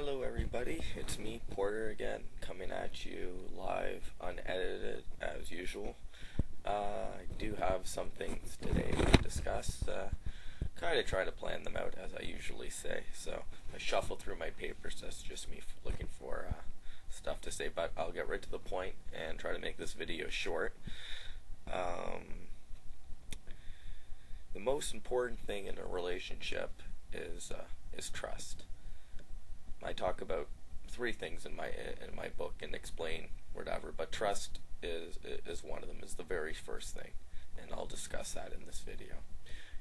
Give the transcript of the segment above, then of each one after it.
Hello everybody, it's me, Porter, again, coming at you live, unedited, as usual. I do have some things today to discuss. Kind of try to plan them out, as I usually say. So, I shuffle through my papers, that's just me looking for stuff to say, but I'll get right to the point and try to make this video short. The most important thing in a relationship is trust. I talk about three things in my book and explain whatever, but trust is one of them, is the very first thing, and I'll discuss that in this video.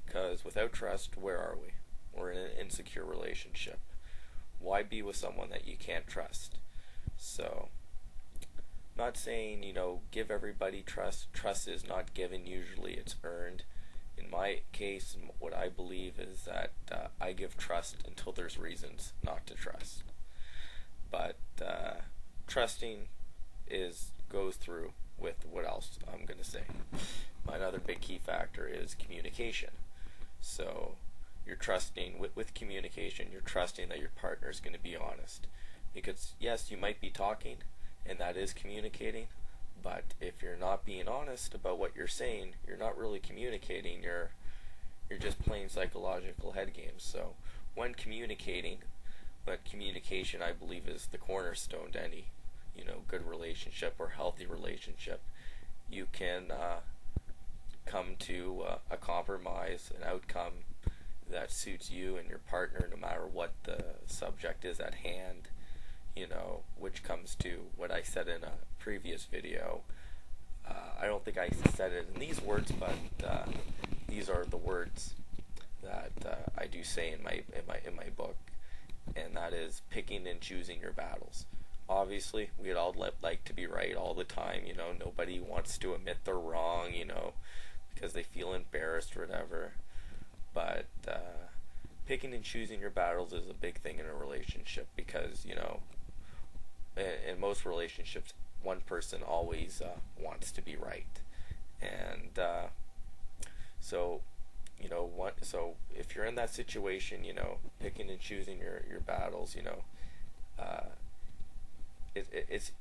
Because without trust, where are we? We're in an insecure relationship. Why be with someone that you can't trust? So, not saying, give everybody trust. Trust is not given, usually it's earned. In my case, what I believe is that I give trust until there's reasons not to trust. But trusting goes through with what else I'm going to say. Another big key factor is communication. So you're trusting, with communication, you're trusting that your partner is going to be honest. Because yes, you might be talking, and that is communicating. But if you're not being honest about what you're saying, you're not really communicating. You're just playing psychological head games. So when communicating, but communication, I believe, is the cornerstone to any good relationship or healthy relationship. You can come to a compromise, an outcome that suits you and your partner, no matter what the subject is at hand. Which comes to what I said in a previous video. I don't think I said it in these words, but these are the words that I do say in my book, and that is picking and choosing your battles. Obviously, we'd all like to be right all the time. Nobody wants to admit they're wrong, because they feel embarrassed or whatever. But picking and choosing your battles is a big thing in a relationship, because in most relationships, one person always wants to be right, and so if you're in that situation, picking and choosing your battles, it's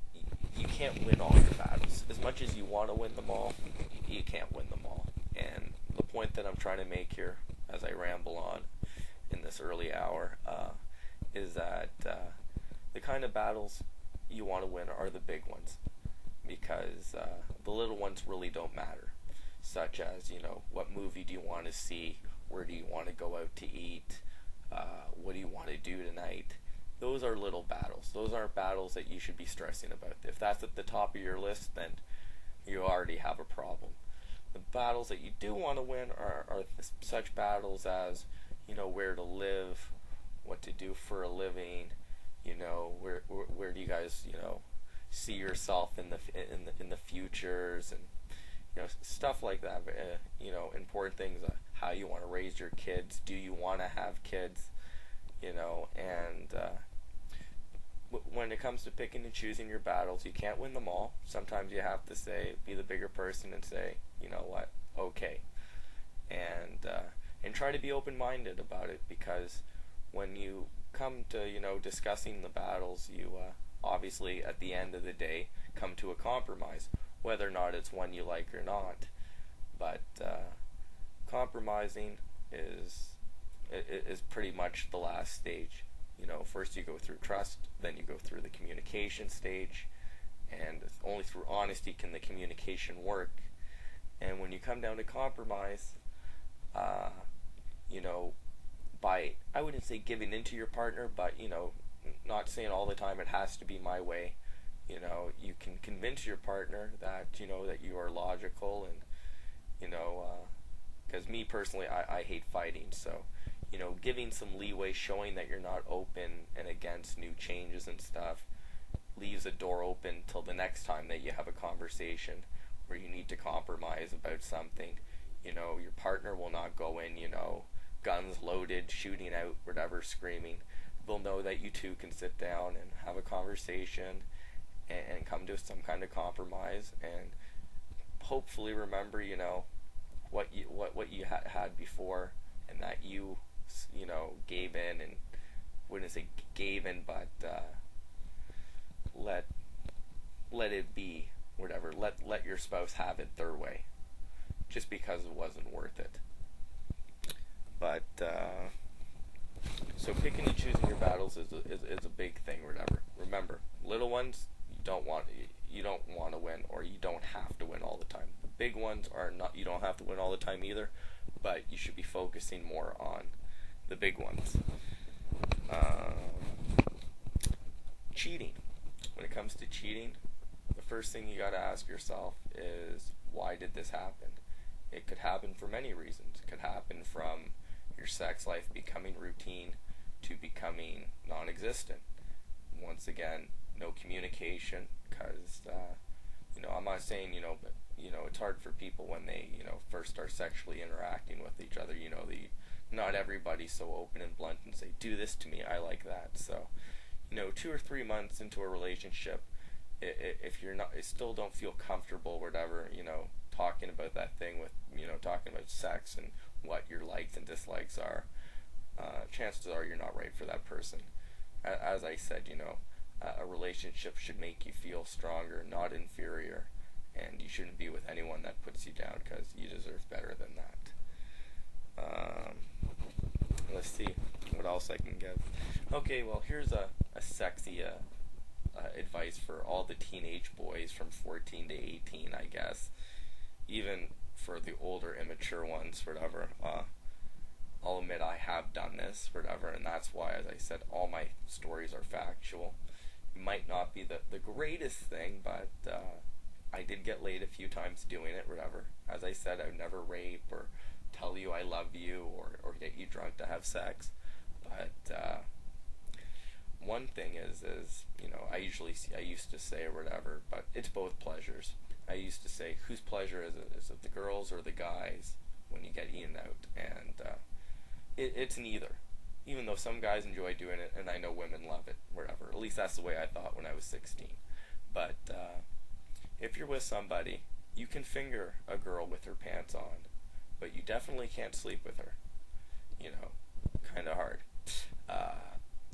you can't win all your battles. As much as you want to win them all, you can't win them all. And the point that I'm trying to make here, as I ramble on in this early hour, is that the kind of battles you want to win are the big ones, because the little ones really don't matter, such as what movie do you want to see, where do you want to go out to eat, what do you want to do tonight. Those are little battles. Those aren't battles that you should be stressing about. If that's at the top of your list, then you already have a problem. The battles that you do want to win are such battles as where to live, what to do for a living, where do you guys see yourself in the futures, and stuff like that. Important things, how you want to raise your kids, do you want to have kids, and when it comes to picking and choosing your battles, you can't win them all. Sometimes you have to be the bigger person and say, you know what, okay, and try to be open-minded about it, because when you come to discussing the battles, you obviously at the end of the day come to a compromise, whether or not it's one you like or not. But compromising is pretty much the last stage. First you go through trust, then you go through the communication stage, and only through honesty can the communication work. And when you come down to compromise, by, I wouldn't say giving into your partner, but not saying all the time it has to be my way. You can convince your partner that that you are logical, and because me personally, I hate fighting, so giving some leeway, showing that you're not open and against new changes and stuff, leaves a door open till the next time that you have a conversation where you need to compromise about something. Your partner will not go in, guns loaded, shooting out, whatever, screaming. They'll know that you two can sit down and have a conversation and come to some kind of compromise, and hopefully remember, what you had before, and that you gave in, and wouldn't say gave in, but let it be, whatever. Let your spouse have it their way, just because it wasn't worth it. But so picking and choosing your battles is a big thing, whatever. Remember, little ones you don't want to win, or you don't have to win all the time. The big ones are not. You don't have to win all the time either, but you should be focusing more on the big ones. Cheating. When it comes to cheating, the first thing you got to ask yourself is, why did this happen? It could happen for many reasons. It could happen from your sex life becoming routine to becoming non-existent. Once again, no communication, because I'm not saying but it's hard for people when they first start sexually interacting with each other. Not everybody's so open and blunt and say, do this to me, I like that. So 2 or 3 months into a relationship, if you're not, still don't feel comfortable, whatever, talking about that thing with, talking about sex and what your likes and dislikes are, chances are you're not right for that person. As I said, a relationship should make you feel stronger, not inferior, and you shouldn't be with anyone that puts you down, because you deserve better than that. Let's see what else I can give. Okay, well, here's a sexy advice for all the teenage boys from 14 to 18, I guess. Even for the older, immature ones, whatever. I'll admit I have done this, whatever, and that's why, as I said, all my stories are factual. It might not be the greatest thing, but I did get laid a few times doing it, whatever. As I said, I would never rape or tell you I love you or get you drunk to have sex. But one thing is I used to say, or whatever, but it's both pleasures. I used to say, whose pleasure is it the girls or the guys when you get eaten out? And it's neither. Even though some guys enjoy doing it, and I know women love it, whatever. At least that's the way I thought when I was 16. But if you're with somebody, you can finger a girl with her pants on, but you definitely can't sleep with her. Kind of hard.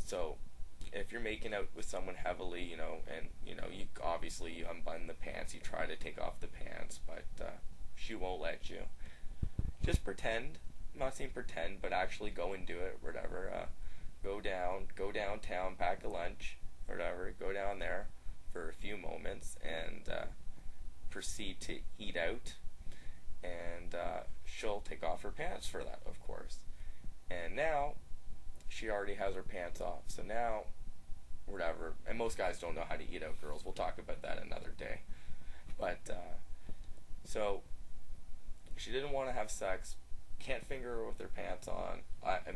So if you're making out with someone heavily, and you obviously you unbutton the pants, you try to take off the pants, but she won't let you. Just pretend. I'm not saying pretend, but actually go and do it, whatever. Go downtown, pack a lunch, whatever. Go down there for a few moments and proceed to eat out, and she'll take off her pants for that, of course. And now she already has her pants off, so now whatever. And most guys don't know how to eat out girls. We'll talk about that another day. But so she didn't want to have sex. Can't finger her with her pants on.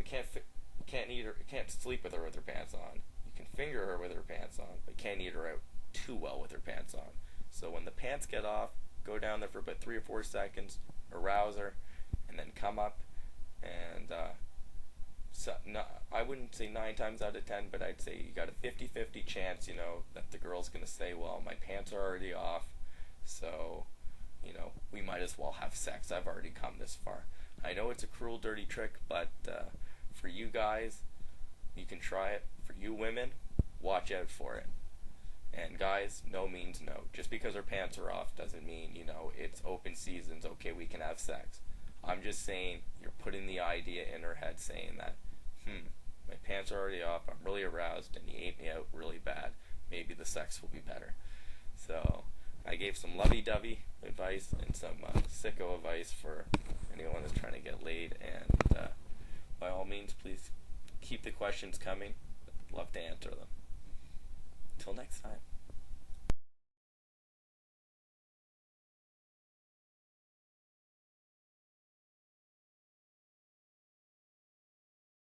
Can't sleep with her with her pants on. You can finger her with her pants on, but can't eat her out too well with her pants on. So when the pants get off, go down there for about 3 or 4 seconds, arouse her, and then come up. And I wouldn't say 9 times out of 10, but I'd say you got a 50-50 chance, that the girl's gonna say, well, my pants are already off, so we might as well have sex. I've already come this far. I know it's a cruel, dirty trick, but for you guys, you can try it. For you women, watch out for it. And guys, no means no. Just because her pants are off doesn't mean, it's open seasons, okay, we can have sex. I'm just saying, you're putting the idea in her head saying that, my pants are already off, I'm really aroused, and you ate me out really bad. Maybe the sex will be better. So, I gave some lovey-dovey advice and some sicko advice for anyone that's trying to get laid, and by all means, please keep the questions coming. I'd love to answer them. Until next time.